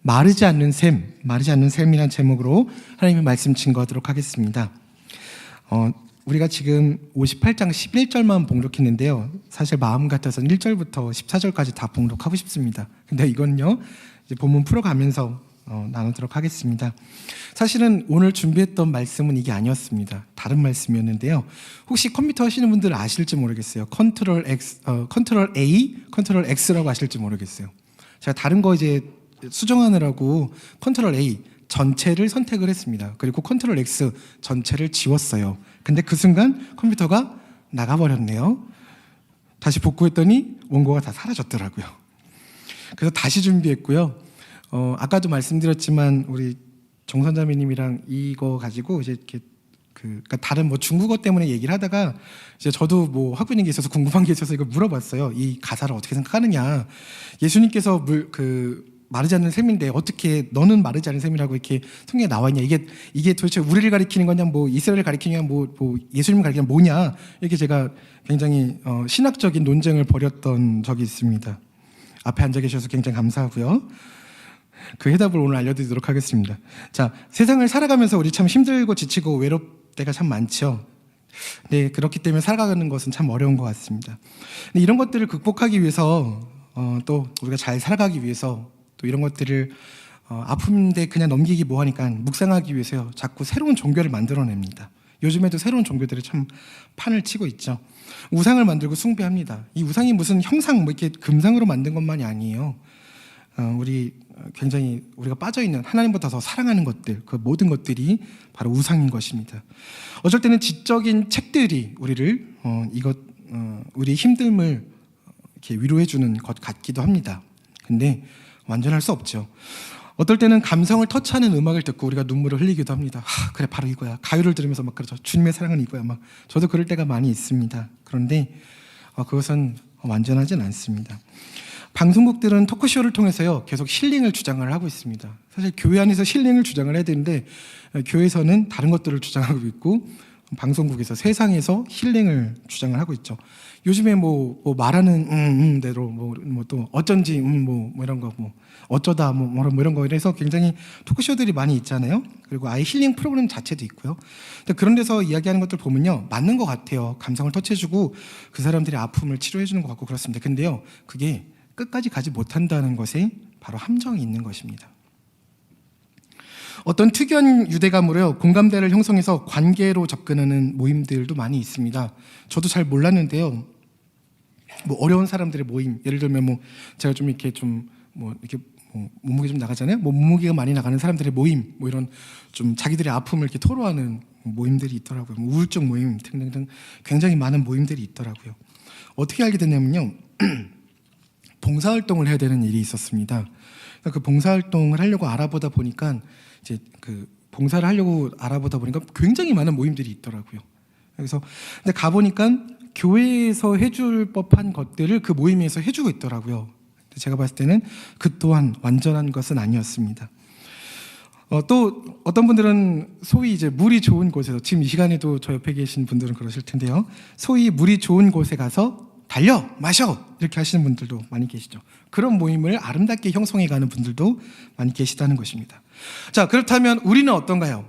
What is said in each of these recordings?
마르지 않는 샘이라는 제목으로 하나님의 말씀 증거하도록 하겠습니다. 우리가 지금 58장 11절만 봉독했는데요. 사실 마음 같아서는 1절부터 14절까지 다 봉독하고 싶습니다. 근데 이건요, 이제 본문 풀어가면서 나누도록 하겠습니다. 사실은 오늘 준비했던 말씀은 이게 아니었습니다. 다른 말씀이었는데요. 혹시 컴퓨터 하시는 분들 아실지 모르겠어요. 컨트롤 A, 컨트롤 X라고 아실지 모르겠어요. 제가 다른 거 이제 수정하느라고 컨트롤 A 전체를 선택을 했습니다. 그리고 컨트롤 X 전체를 지웠어요. 근데 그 순간 컴퓨터가 나가버렸네요. 다시 복구했더니 원고가 다 사라졌더라고요. 그래서 다시 준비했고요. 아까도 말씀드렸지만 우리 정선자매님이랑 이거 가지고 이제 이렇게 그러니까 다른 뭐 중국어 때문에 얘기를 하다가 이제 저도 뭐 하고 있는 게 있어서 궁금한 게 있어서 이거 물어봤어요. 이 가사를 어떻게 생각하느냐. 예수님께서 마르지 않는 샘인데 어떻게 너는 마르지 않는 샘이라고 이렇게 성경에 나와 있냐. 이게 도대체 우리를 가리키는 거냐, 뭐 이스라엘을 가리키냐, 뭐 예수님을 가리키냐 뭐냐. 이렇게 제가 굉장히 신학적인 논쟁을 벌였던 적이 있습니다. 앞에 앉아 계셔서 굉장히 감사하고요. 그 해답을 오늘 알려드리도록 하겠습니다. 자, 세상을 살아가면서 우리 참 힘들고 지치고 외롭 때가 참 많죠. 네, 그렇기 때문에 살아가는 것은 참 어려운 것 같습니다. 근데 이런 것들을 극복하기 위해서 또 우리가 잘 살아가기 위해서 또 이런 것들을 아픈데 그냥 넘기기 뭐하니까 묵상하기 위해서요, 자꾸 새로운 종교를 만들어냅니다. 요즘에도 새로운 종교들이 참 판을 치고 있죠. 우상을 만들고 숭배합니다. 이 우상이 무슨 형상 뭐 이렇게 금상으로 만든 것만이 아니에요. 우리 굉장히 우리가 빠져있는 하나님보다 더 사랑하는 것들, 그 모든 것들이 바로 우상인 것입니다. 어쩔 때는 지적인 책들이 우리를 우리의 힘듦을 이렇게 위로해주는 것 같기도 합니다. 근데 완전할 수 없죠. 어떨 때는 감성을 터치하는 음악을 듣고 우리가 눈물을 흘리기도 합니다. 그래, 바로 이거야. 가요를 들으면서 막 그러죠. 주님의 사랑은 이거야. 막 저도 그럴 때가 많이 있습니다. 그런데 그것은 완전하진 않습니다. 방송국들은 토크쇼를 통해서요, 계속 힐링을 주장을 하고 있습니다. 사실 교회 안에서 힐링을 주장을 해야 되는데 교회에서는 다른 것들을 주장하고 있고 방송국에서 세상에서 힐링을 주장을 하고 있죠. 요즘에 뭐 말하는 대로 뭐 또 어쩐지 뭐 이런 거 뭐 어쩌다 뭐 이런 거 이래서 굉장히 토크쇼들이 많이 있잖아요. 그리고 아예 힐링 프로그램 자체도 있고요. 근데 그런 데서 이야기하는 것들 보면요, 맞는 것 같아요. 감성을 터치해주고 그 사람들의 아픔을 치료해주는 것 같고 그렇습니다. 근데요, 그게 끝까지 가지 못한다는 것에 바로 함정이 있는 것입니다. 어떤 특이한 유대감으로요, 공감대를 형성해서 관계로 접근하는 모임들도 많이 있습니다. 저도 잘 몰랐는데요, 뭐 어려운 사람들의 모임, 예를 들면 뭐 제가 좀 이렇게 몸무게 좀 나가잖아요. 뭐 몸무게가 많이 나가는 사람들의 모임, 뭐 이런 좀 자기들의 아픔을 이렇게 토로하는 모임들이 있더라고요. 뭐 우울증 모임 등등등 굉장히 많은 모임들이 있더라고요. 어떻게 알게 됐냐면요, 봉사활동을 해야 되는 일이 있었습니다. 그 봉사활동을 하려고 알아보다 보니까 이제 그 봉사를 하려고 알아보다 보니까 굉장히 많은 모임들이 있더라고요. 그래서 근데 가보니까 교회에서 해줄 법한 것들을 그 모임에서 해주고 있더라고요. 제가 봤을 때는 그 또한 완전한 것은 아니었습니다. 또 어떤 분들은 소위 이제 물이 좋은 곳에서, 지금 이 시간에도 저 옆에 계신 분들은 그러실 텐데요, 소위 물이 좋은 곳에 가서 달려 마셔 이렇게 하시는 분들도 많이 계시죠. 그런 모임을 아름답게 형성해가는 분들도 많이 계시다는 것입니다. 자, 그렇다면 우리는 어떤가요?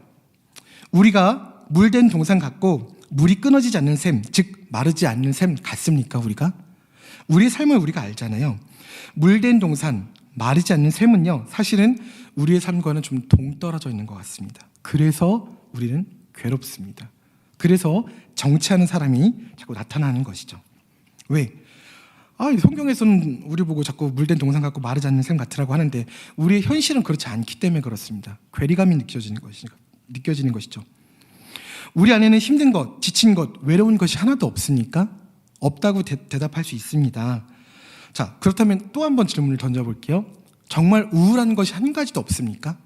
우리가 물된 동산 같고 물이 끊어지지 않는 샘, 즉 마르지 않는 샘 같습니까? 우리의 삶을 우리가 알잖아요. 물된 동산, 마르지 않는 샘은요, 사실은 우리의 삶과는 좀 동떨어져 있는 것 같습니다. 그래서 우리는 괴롭습니다. 그래서 정치하는 사람이 자꾸 나타나는 것이죠. 왜? 성경에서는 우리 보고 자꾸 물된 동산 같고 마르지 않는 샘 같으라고 하는데 우리의 현실은 그렇지 않기 때문에 그렇습니다. 괴리감이 느껴지는 것이죠. 우리 안에는 힘든 것, 지친 것, 외로운 것이 하나도 없습니까? 없다고 대답할 수 있습니다. 자, 그렇다면 또 한 번 질문을 던져볼게요. 정말 우울한 것이 한 가지도 없습니까?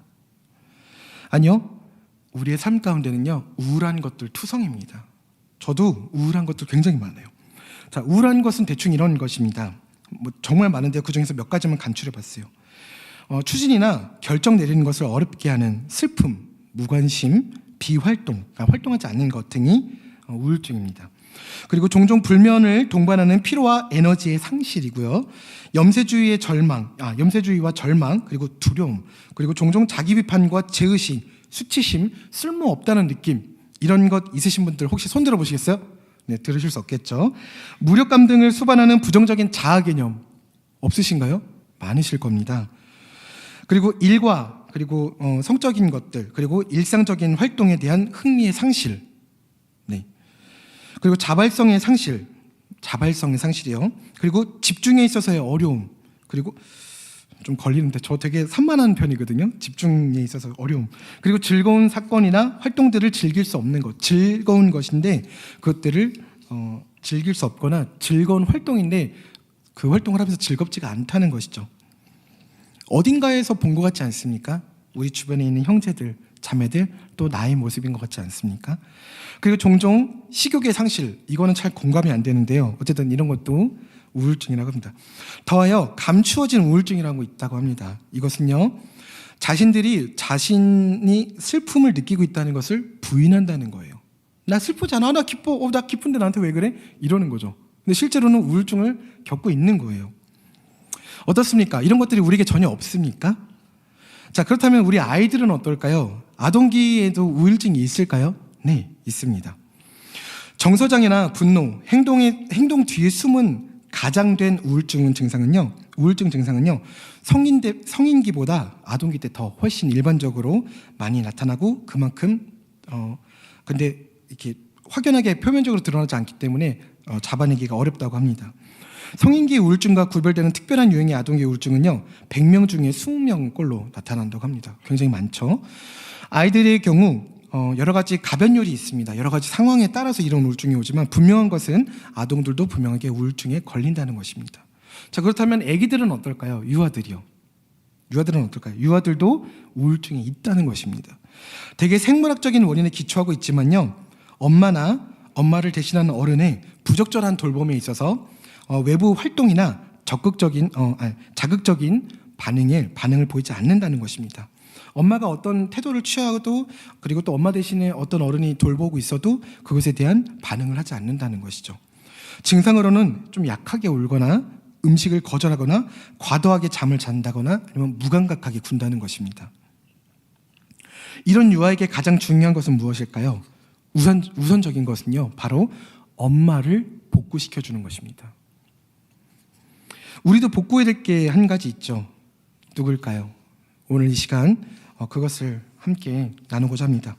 아니요. 우리의 삶 가운데는요, 우울한 것들 투성입니다. 저도 우울한 것들 굉장히 많아요. 자, 우울한 것은 대충 이런 것입니다. 뭐 정말 많은데요, 그 중에서 몇 가지만 간추려봤어요. 추진이나 결정 내리는 것을 어렵게 하는 슬픔, 무관심, 비활동, 그러니까 활동하지 않는 것 등이 우울증입니다. 그리고 종종 불면을 동반하는 피로와 에너지의 상실이고요. 염세주의와 절망, 그리고 두려움, 그리고 종종 자기 비판과 제의심, 수치심, 쓸모없다는 느낌, 이런 것 있으신 분들 혹시 손 들어 보시겠어요? 네, 들으실 수 없겠죠. 무력감 등을 수반하는 부정적인 자아 개념 없으신가요? 많으실 겁니다. 그리고 일과 그리고 성적인 것들, 그리고 일상적인 활동에 대한 흥미의 상실, 네. 그리고 자발성의 상실이요. 그리고 집중에 있어서의 어려움, 그리고 좀 걸리는데 저 되게 산만한 편이거든요. 집중에 있어서 어려움. 그리고 즐거운 사건이나 활동들을 즐길 수 없는 것, 즐거운 것인데 그것들을 즐길 수 없거나 즐거운 활동인데 그 활동을 하면서 즐겁지가 않다는 것이죠. 어딘가에서 본 것 같지 않습니까? 우리 주변에 있는 형제들, 자매들, 또 나의 모습인 것 같지 않습니까? 그리고 종종 식욕의 상실, 이거는 잘 공감이 안 되는데요. 어쨌든 이런 것도 우울증이라고 합니다. 더하여 감추어진 우울증이라는 거 있다고 합니다. 이것은요, 자신이 슬픔을 느끼고 있다는 것을 부인한다는 거예요. 나 슬프잖아, 나 기뻐, 나 기쁜데 나한테 왜 그래? 이러는 거죠. 근데 실제로는 우울증을 겪고 있는 거예요. 어떻습니까? 이런 것들이 우리에게 전혀 없습니까? 자, 그렇다면 우리 아이들은 어떨까요? 아동기에도 우울증이 있을까요? 네, 있습니다. 정서장애나 분노, 행동 뒤에 숨은 가장된 우울증 증상은요, 성인기보다 아동기 때 더 훨씬 일반적으로 많이 나타나고 그만큼 근데 이렇게 확연하게 표면적으로 드러나지 않기 때문에 잡아내기가 어렵다고 합니다. 성인기 우울증과 구별되는 특별한 유형의 아동기 우울증은요, 100명 중에 20명꼴로 나타난다고 합니다. 굉장히 많죠. 아이들의 경우 여러 가지 가변율이 있습니다. 여러 가지 상황에 따라서 이런 우울증이 오지만 분명한 것은 아동들도 분명하게 우울증에 걸린다는 것입니다. 자, 그렇다면 아기들은 어떨까요? 유아들은 어떨까요? 유아들도 우울증이 있다는 것입니다. 대개 생물학적인 원인에 기초하고 있지만요, 엄마를 대신하는 어른의 부적절한 돌봄에 있어서 외부 활동이나 자극적인 반응을 보이지 않는다는 것입니다. 엄마가 어떤 태도를 취하도, 그리고 또 엄마 대신에 어떤 어른이 돌보고 있어도 그것에 대한 반응을 하지 않는다는 것이죠. 증상으로는 좀 약하게 울거나 음식을 거절하거나 과도하게 잠을 잔다거나 아니면 무감각하게 군다는 것입니다. 이런 유아에게 가장 중요한 것은 무엇일까요? 우선적인 것은요, 바로 엄마를 복구시켜주는 것입니다. 우리도 복구해야 될 게 한 가지 있죠. 누굴까요? 오늘 이 시간 그것을 함께 나누고자 합니다.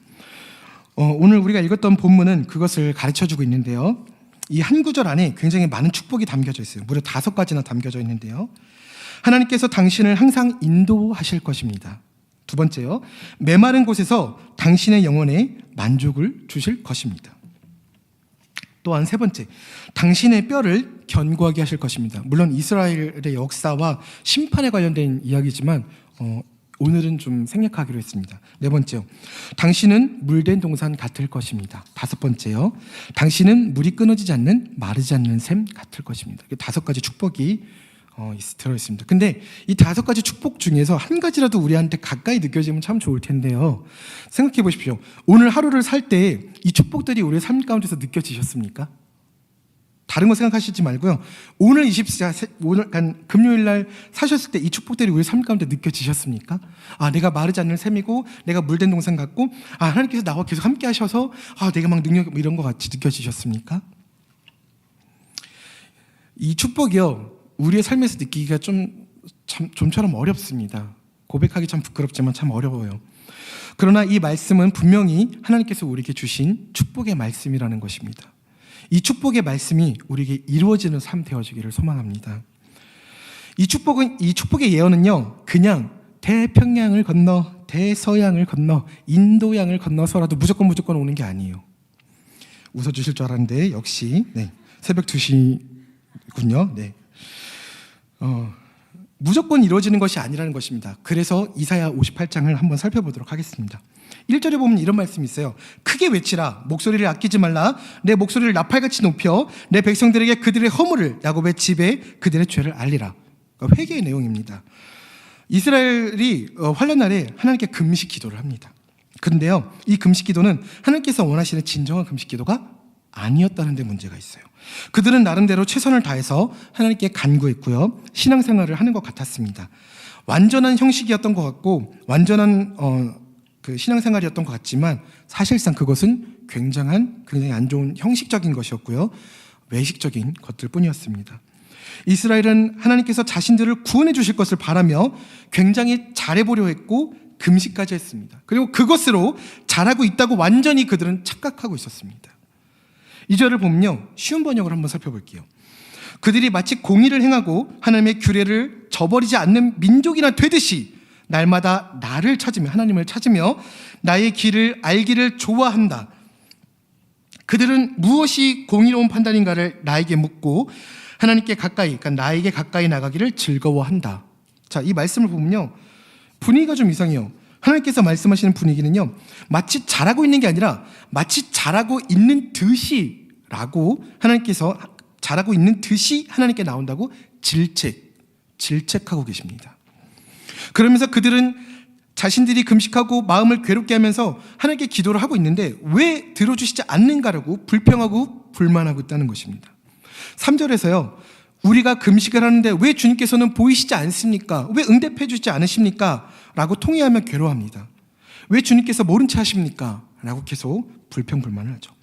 오늘 우리가 읽었던 본문은 그것을 가르쳐주고 있는데요. 이 한 구절 안에 굉장히 많은 축복이 담겨져 있어요. 무려 5가지나 담겨져 있는데요. 하나님께서 당신을 항상 인도하실 것입니다. 두 번째요, 메마른 곳에서 당신의 영혼에 만족을 주실 것입니다. 또한 세 번째, 당신의 뼈를 견고하게 하실 것입니다. 물론 이스라엘의 역사와 심판에 관련된 이야기지만 오늘은 좀 생략하기로 했습니다. 네 번째요, 당신은 물된 동산 같을 것입니다. 다섯 번째요, 당신은 물이 끊어지지 않는 마르지 않는 샘 같을 것입니다. 5가지 축복이 들어있습니다. 근데 이 5가지 축복 중에서 한 가지라도 우리한테 가까이 느껴지면 참 좋을 텐데요. 생각해 보십시오. 오늘 하루를 살 때 이 축복들이 우리의 삶 가운데서 느껴지셨습니까? 다른 거 생각하시지 말고요. 오늘 금요일 날 사셨을 때 이 축복들이 우리 삶 가운데 느껴지셨습니까? 내가 마르지 않는 샘이고 내가 물된 동산 같고 하나님께서 나와 계속 함께 하셔서 내가 막 능력 이런 거 같이 느껴지셨습니까? 이 축복이요, 우리의 삶에서 느끼기가 좀처럼 어렵습니다. 고백하기 참 부끄럽지만 참 어려워요. 그러나 이 말씀은 분명히 하나님께서 우리에게 주신 축복의 말씀이라는 것입니다. 이 축복의 말씀이 우리에게 이루어지는 삶 되어지기를 소망합니다. 이 축복의 예언은요, 그냥 태평양을 건너, 대서양을 건너, 인도양을 건너서라도 무조건 오는 게 아니에요. 웃어주실 줄 알았는데 역시 새벽 2시군요. 무조건 이루어지는 것이 아니라는 것입니다. 그래서 이사야 58장을 한번 살펴보도록 하겠습니다. 1절에 보면 이런 말씀이 있어요. 크게 외치라, 목소리를 아끼지 말라, 내 목소리를 나팔같이 높여 내 백성들에게 그들의 허물을, 야곱의 집에 그들의 죄를 알리라. 회개의 내용입니다. 이스라엘이 환난 날에 하나님께 금식 기도를 합니다. 그런데요, 이 금식 기도는 하나님께서 원하시는 진정한 금식 기도가 아니었다는 데 문제가 있어요. 그들은 나름대로 최선을 다해서 하나님께 간구했고요. 신앙생활을 하는 것 같았습니다. 완전한 형식이었던 것 같고 완전한 그 신앙생활이었던 것 같지만 사실상 그것은 굉장히 안 좋은 형식적인 것이었고요. 외식적인 것들 뿐이었습니다. 이스라엘은 하나님께서 자신들을 구원해 주실 것을 바라며 굉장히 잘해보려 했고 금식까지 했습니다. 그리고 그것으로 잘하고 있다고 완전히 그들은 착각하고 있었습니다. 2절을 보면요, 쉬운 번역을 한번 살펴볼게요. 그들이 마치 공의를 행하고 하나님의 규례를 저버리지 않는 민족이나 되듯이 날마다 나를 찾으며, 하나님을 찾으며 나의 길을 알기를 좋아한다. 그들은 무엇이 공의로운 판단인가를 나에게 묻고 하나님께 가까이, 그러니까 나에게 가까이 나가기를 즐거워한다. 자, 이 말씀을 보면요, 분위기가 좀 이상해요. 하나님께서 말씀하시는 분위기는요, 마치 잘하고 있는 게 아니라 마치 잘하고 있는 듯이 라고, 하나님께서 잘하고 있는 듯이 하나님께 나온다고 질책하고 계십니다. 그러면서 그들은 자신들이 금식하고 마음을 괴롭게 하면서 하나님께 기도를 하고 있는데 왜 들어주시지 않는가라고 불평하고 불만하고 있다는 것입니다. 3절에서요, 우리가 금식을 하는데 왜 주님께서는 보이시지 않습니까? 왜 응답해 주지 않으십니까? 라고 통회하며 괴로워합니다. 왜 주님께서 모른 채 하십니까? 라고 계속 불평불만을 하죠.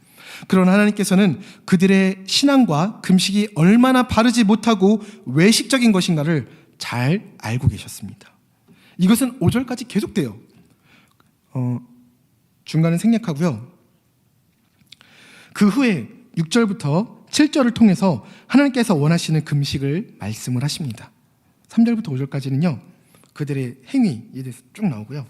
그러나 하나님께서는 그들의 신앙과 금식이 얼마나 바르지 못하고 외식적인 것인가를 잘 알고 계셨습니다. 이것은 5절까지 계속돼요. 중간은 생략하고요. 그 후에 6절부터 7절을 통해서 하나님께서 원하시는 금식을 말씀을 하십니다. 3절부터 5절까지는요, 그들의 행위에 대해서 쭉 나오고요.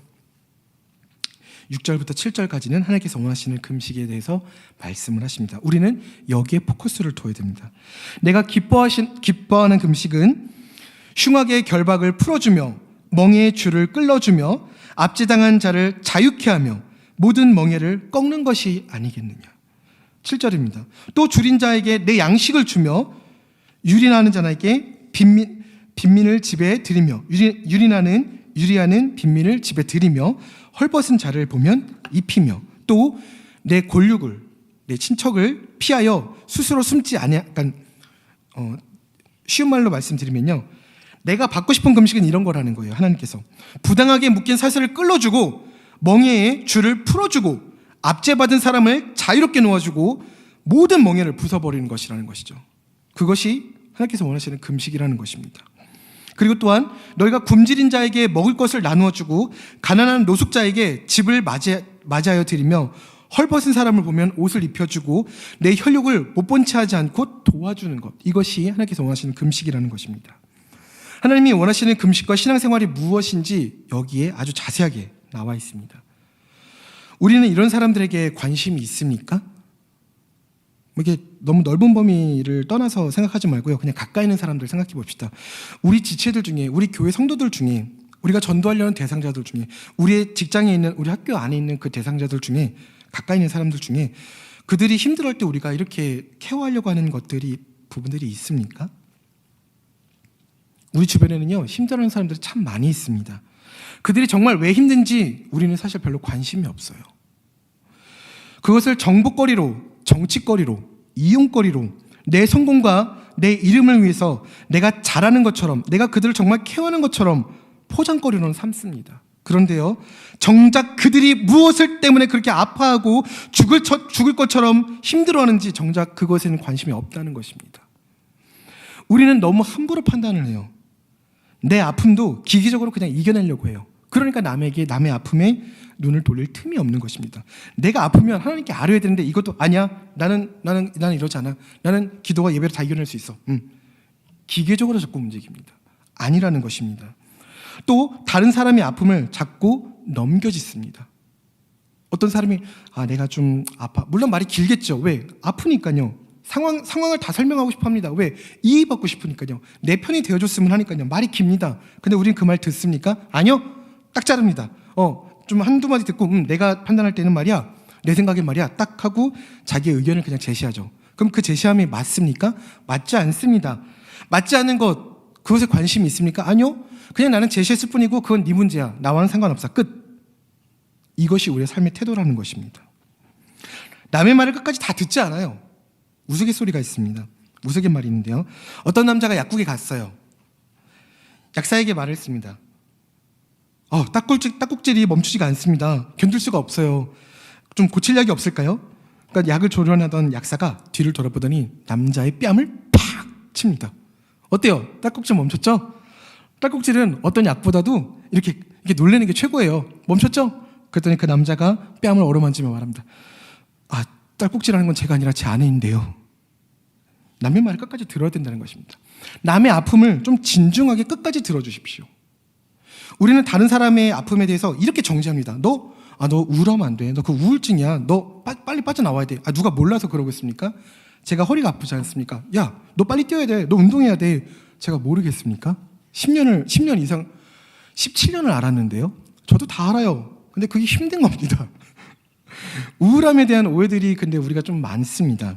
6절부터 7절까지는 하나님께서 원하시는 금식에 대해서 말씀을 하십니다. 우리는 여기에 포커스를 둬야 됩니다. 내가 기뻐하는 금식은 흉악의 결박을 풀어주며 멍에의 줄을 끌어주며 압제당한 자를 자유케 하며 모든 멍에를 꺾는 것이 아니겠느냐. 7절입니다. 또 줄인 자에게 내 양식을 주며 유린하는 자에게 빈민을 집에 들이며 유리하는 빈민을 집에 들이며 헐벗은 자를 보면 입히며 또 내 골육을, 내 친척을 피하여 스스로 숨지 아니하. 쉬운 말로 말씀드리면요, 내가 받고 싶은 금식은 이런 거라는 거예요. 하나님께서 부당하게 묶인 사슬을 끌어주고 멍에의 줄을 풀어주고 압제받은 사람을 자유롭게 놓아주고 모든 멍에를 부숴버리는 것이라는 것이죠. 그것이 하나님께서 원하시는 금식이라는 것입니다. 그리고 또한 너희가 굶주린 자에게 먹을 것을 나누어주고 가난한 노숙자에게 집을 맞이하여 드리며 헐벗은 사람을 보면 옷을 입혀주고 내 혈육을 못 본 채 하지 않고 도와주는 것, 이것이 하나님께서 원하시는 금식이라는 것입니다. 하나님이 원하시는 금식과 신앙생활이 무엇인지 여기에 아주 자세하게 나와 있습니다. 우리는 이런 사람들에게 관심이 있습니까? 이게 너무 넓은 범위를 떠나서 생각하지 말고요, 그냥 가까이 있는 사람들 생각해 봅시다. 우리 지체들 중에, 우리 교회 성도들 중에, 우리가 전도하려는 대상자들 중에, 우리의 직장에 있는, 우리 학교 안에 있는 그 대상자들 중에, 가까이 있는 사람들 중에 그들이 힘들어할 때 우리가 이렇게 케어하려고 하는 부분들이 있습니까? 우리 주변에는요, 힘들어하는 사람들이 참 많이 있습니다. 그들이 정말 왜 힘든지 우리는 사실 별로 관심이 없어요. 그것을 정복거리로, 정치거리로, 이용거리로, 내 성공과 내 이름을 위해서 내가 잘하는 것처럼, 내가 그들을 정말 케어하는 것처럼 포장거리로는 삼습니다. 그런데요, 정작 그들이 무엇을 때문에 그렇게 아파하고 죽을 것처럼 힘들어하는지 정작 그것에는 관심이 없다는 것입니다. 우리는 너무 함부로 판단을 해요. 내 아픔도 기기적으로 그냥 이겨내려고 해요. 그러니까 남의 아픔에 눈을 돌릴 틈이 없는 것입니다. 내가 아프면 하나님께 아뢰야 되는데 이것도 아니야. 나는 이러지 않아. 나는 기도와 예배로 다 이겨낼 수 있어. 기계적으로 자꾸 움직입니다. 아니라는 것입니다. 또 다른 사람의 아픔을 자꾸 넘겨짓습니다. 어떤 사람이 내가 좀 아파. 물론 말이 길겠죠. 왜? 아프니까요. 상황을 다 설명하고 싶어 합니다. 왜? 이해받고 싶으니까요. 내 편이 되어줬으면 하니까요. 말이 깁니다. 근데 우린 그 말 듣습니까? 아니요. 딱 자릅니다. 좀 한두 마디 듣고 내가 판단할 때는 말이야, 내 생각엔 말이야, 딱 하고 자기의 의견을 그냥 제시하죠. 그럼 그 제시함이 맞습니까? 맞지 않습니다. 맞지 않는 것, 그것에 관심이 있습니까? 아니요. 그냥 나는 제시했을 뿐이고 그건 네 문제야. 나와는 상관없어. 끝. 이것이 우리의 삶의 태도라는 것입니다. 남의 말을 끝까지 다 듣지 않아요. 우스갯소리가 있습니다. 우스갯말이 있는데요. 어떤 남자가 약국에 갔어요. 약사에게 말을 했습니다. 딱꼭질이 멈추지가 않습니다. 견딜 수가 없어요. 좀 고칠 약이 없을까요? 그러니까 약을 조련하던 약사가 뒤를 돌아보더니 남자의 뺨을 팍 칩니다. 어때요? 딱꼭질 멈췄죠? 딱꼭질은 어떤 약보다도 이렇게 놀래는 게 최고예요. 멈췄죠? 그랬더니 그 남자가 뺨을 어루만지며 말합니다. 딱꼭질하는 건 제가 아니라 제 아내인데요. 남의 말을 끝까지 들어야 된다는 것입니다. 남의 아픔을 좀 진중하게 끝까지 들어주십시오. 우리는 다른 사람의 아픔에 대해서 이렇게 정지합니다. 너 우울하면 안 돼. 너 그 우울증이야. 너 빨리 빠져나와야 돼. 누가 몰라서 그러고 있습니까? 제가 허리가 아프지 않습니까? 야, 너 빨리 뛰어야 돼. 너 운동해야 돼. 제가 모르겠습니까? 10년 이상, 17년을 알았는데요. 저도 다 알아요. 근데 그게 힘든 겁니다. 우울함에 대한 오해들이 근데 우리가 좀 많습니다.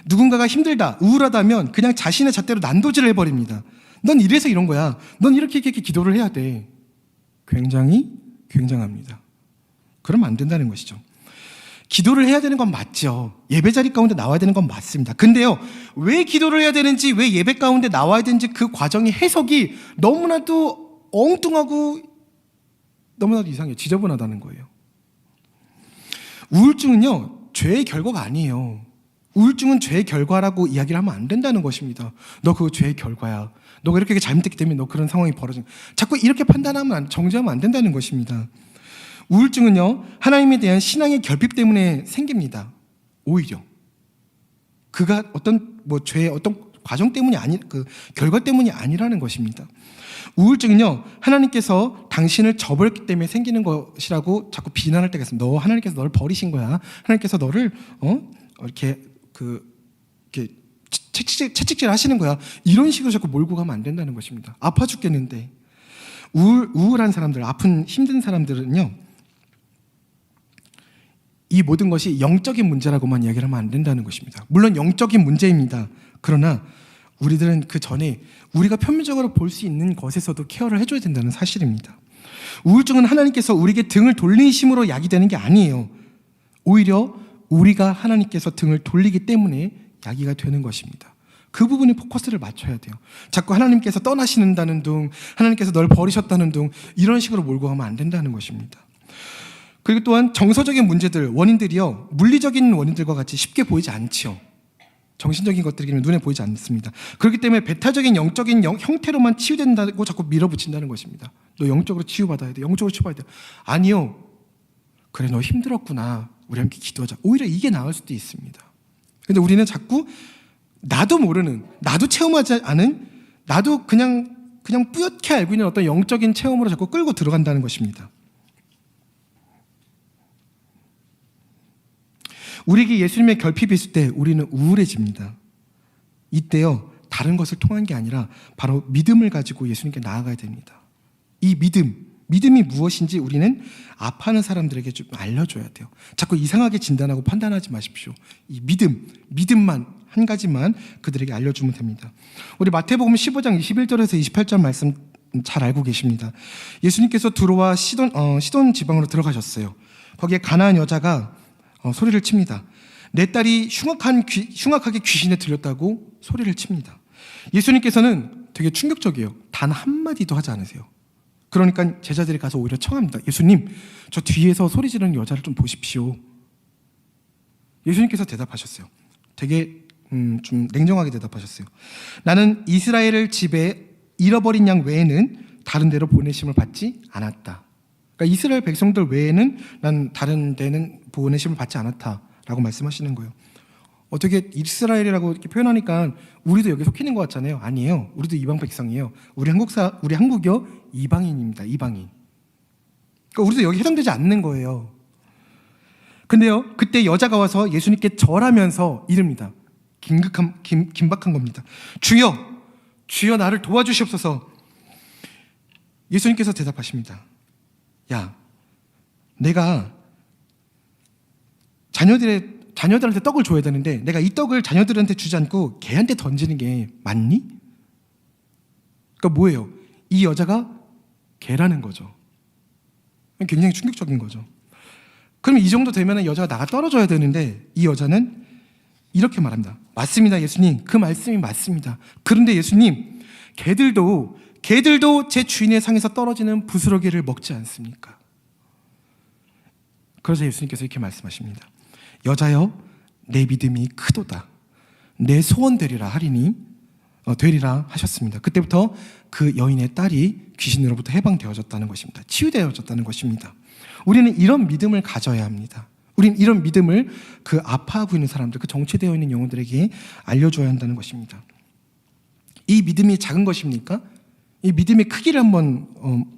누군가가 힘들다, 우울하다면 그냥 자신의 잣대로 난도질을 해버립니다. 넌 이래서 이런 거야. 넌 이렇게 기도를 해야 돼. 굉장합니다. 그러면 안 된다는 것이죠. 기도를 해야 되는 건 맞죠. 예배 자리 가운데 나와야 되는 건 맞습니다. 근데요, 왜 기도를 해야 되는지, 왜 예배 가운데 나와야 되는지 그 과정의 해석이 너무나도 엉뚱하고 너무나도 이상해요. 지저분하다는 거예요. 우울증은요, 죄의 결과가 아니에요. 우울증은 죄의 결과라고 이야기를 하면 안 된다는 것입니다. 너 그거 죄의 결과야. 너가 이렇게 잘못됐기 때문에 너 그런 상황이 벌어진 거야. 자꾸 이렇게 판단하면, 정죄하면 안 된다는 것입니다. 우울증은요, 하나님에 대한 신앙의 결핍 때문에 생깁니다. 오히려. 그가 어떤 죄의 어떤 과정 때문이 결과 때문이 아니라는 것입니다. 우울증은요, 하나님께서 당신을 저버렸기 때문에 생기는 것이라고 자꾸 비난할 때가 있습니다. 하나님께서 너를 버리신 거야. 하나님께서 너를 이렇게 채찍질 하시는 거야. 이런 식으로 자꾸 몰고 가면 안 된다는 것입니다. 아파 죽겠는데. 우울한 사람들, 힘든 사람들은요, 이 모든 것이 영적인 문제라고만 이야기를 하면 안 된다는 것입니다. 물론 영적인 문제입니다. 그러나 우리들은 그 전에 우리가 표면적으로 볼 수 있는 것에서도 케어를 해줘야 된다는 사실입니다. 우울증은 하나님께서 우리에게 등을 돌리심으로 약이 되는 게 아니에요. 오히려 우리가 하나님께서 등을 돌리기 때문에 약이가 되는 것입니다. 그 부분에 포커스를 맞춰야 돼요. 자꾸 하나님께서 떠나시는다는 둥, 하나님께서 널 버리셨다는 둥, 이런 식으로 몰고 가면 안 된다는 것입니다. 그리고 또한 정서적인 문제들, 원인들이요, 물리적인 원인들과 같이 쉽게 보이지 않지요. 정신적인 것들이 눈에 보이지 않습니다. 그렇기 때문에 배타적인 영적인 형태로만 치유된다고 자꾸 밀어붙인다는 것입니다. 너 영적으로 치유받아야 돼. 영적으로 치유받아야 돼. 아니요. 그래, 너 힘들었구나. 우리 함께 기도하자. 오히려 이게 나을 수도 있습니다. 근데 우리는 자꾸 나도 모르는, 나도 체험하지 않은, 나도 그냥 뿌옇게 알고 있는 어떤 영적인 체험으로 자꾸 끌고 들어간다는 것입니다. 우리에게 예수님의 결핍이 있을 때 우리는 우울해집니다. 이때요, 다른 것을 통한 게 아니라 바로 믿음을 가지고 예수님께 나아가야 됩니다. 이 믿음이 무엇인지 우리는 아파하는 사람들에게 좀 알려줘야 돼요. 자꾸 이상하게 진단하고 판단하지 마십시오. 이 믿음만 한 가지만 그들에게 알려주면 됩니다. 우리 마태복음 15장 21절에서 28절 말씀 잘 알고 계십니다. 예수님께서 들어와 시돈 지방으로 들어가셨어요. 거기에 가나안 여자가 소리를 칩니다. 내 딸이 흉악하게 귀신에 들렸다고 소리를 칩니다. 예수님께서는 되게 충격적이에요. 단 한마디도 하지 않으세요. 그러니까 제자들이 가서 오히려 청합니다. 예수님, 저 뒤에서 소리 지르는 여자를 좀 보십시오. 예수님께서 대답하셨어요. 되게 좀 냉정하게 대답하셨어요. 나는 이스라엘을 집에 잃어버린 양 외에는 다른 데로 보내심을 받지 않았다. 그러니까 이스라엘 백성들 외에는 난 다른 데는 보내심을 받지 않았다라고 말씀하시는 거예요. 어떻게 이스라엘이라고 이렇게 표현하니까 우리도 여기 속해 있는 것 같잖아요. 아니에요. 우리도 이방 백성이에요. 우리 한국이요, 이방인입니다. 이방인. 그러니까 우리도 여기 해당되지 않는 거예요. 근데요, 그때 여자가 와서 예수님께 절하면서 이릅니다. 긴박한 겁니다. 주여 나를 도와주시옵소서. 예수님께서 대답하십니다. 야, 내가 자녀들한테 떡을 줘야 되는데 내가 이 떡을 자녀들한테 주지 않고 개한테 던지는 게 맞니? 그러니까 뭐예요? 이 여자가 개라는 거죠. 굉장히 충격적인 거죠. 그럼 이 정도 되면 여자가 나가 떨어져야 되는데 이 여자는 이렇게 말합니다. 맞습니다, 예수님. 그 말씀이 맞습니다. 그런데 예수님, 개들도 제 주인의 상에서 떨어지는 부스러기를 먹지 않습니까? 그래서 예수님께서 이렇게 말씀하십니다. 여자여, 내 믿음이 크도다. 내 소원 되리라 하셨습니다. 그때부터 그 여인의 딸이 귀신으로부터 해방되어졌다는 것입니다. 치유되어졌다는 것입니다. 우리는 이런 믿음을 가져야 합니다. 우리는 이런 믿음을 그 아파하고 있는 사람들, 그 정체되어 있는 영혼들에게 알려줘야 한다는 것입니다. 이 믿음이 작은 것입니까? 이 믿음의 크기를 한번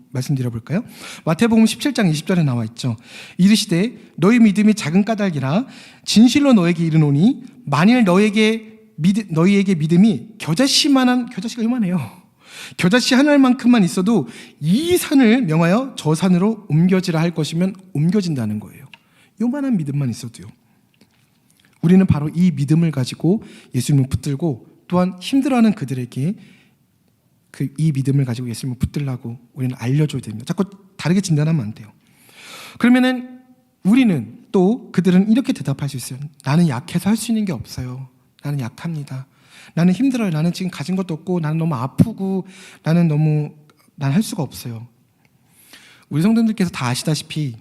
말씀드려볼까요? 마태복음 17장 20절에 나와 있죠. 이르시되 너희 믿음이 작은 까닭이라 진실로 너에게 이르노니 만일 너희에게 믿음이 겨자씨가 요만해요. 겨자씨 한 알만큼만 있어도 이 산을 명하여 저 산으로 옮겨지라 할 것이면 옮겨진다는 거예요. 요만한 믿음만 있어도요. 우리는 바로 이 믿음을 가지고 예수님을 붙들고 또한 힘들어하는 그들에게 이 믿음을 가지고 예수님을 붙들라고 우리는 알려줘야 됩니다. 자꾸 다르게 진단하면 안 돼요. 그러면은 우리는 또 그들은 이렇게 대답할 수 있어요. 나는 약해서 할 수 있는 게 없어요. 나는 약합니다. 나는 힘들어요. 나는 지금 가진 것도 없고 나는 너무 아프고 난 할 수가 없어요. 우리 성도님들께서 다 아시다시피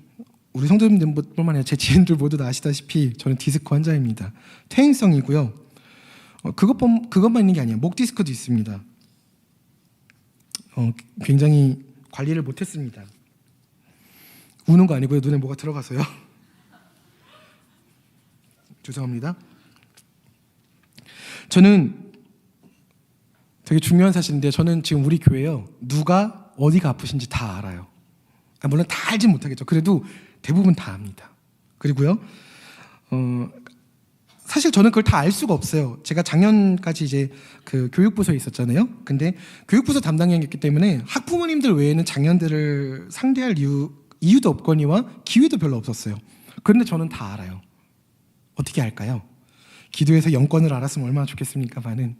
우리 성도님들뿐만 아니라 제 지인들 모두 다 아시다시피 저는 디스크 환자입니다. 퇴행성이고요. 그것만 있는 게 아니에요. 목 디스크도 있습니다. 굉장히 관리를 못했습니다. 우는 거 아니고요. 눈에 뭐가 들어가서요. 죄송합니다. 저는 되게 중요한 사실인데 저는 지금 우리 교회요. 누가 어디가 아프신지 다 알아요. 물론 다 알진 못하겠죠. 그래도 대부분 다 압니다. 그리고요. 사실 저는 그걸 다 알 수가 없어요. 제가 작년까지 이제 그 교육부서에 있었잖아요. 근데 교육부서 담당이었기 때문에 학부모님들 외에는 장년들을 상대할 이유도 없거니와 기회도 별로 없었어요. 그런데 저는 다 알아요. 어떻게 알까요? 기도해서 영권을 알았으면 얼마나 좋겠습니까만은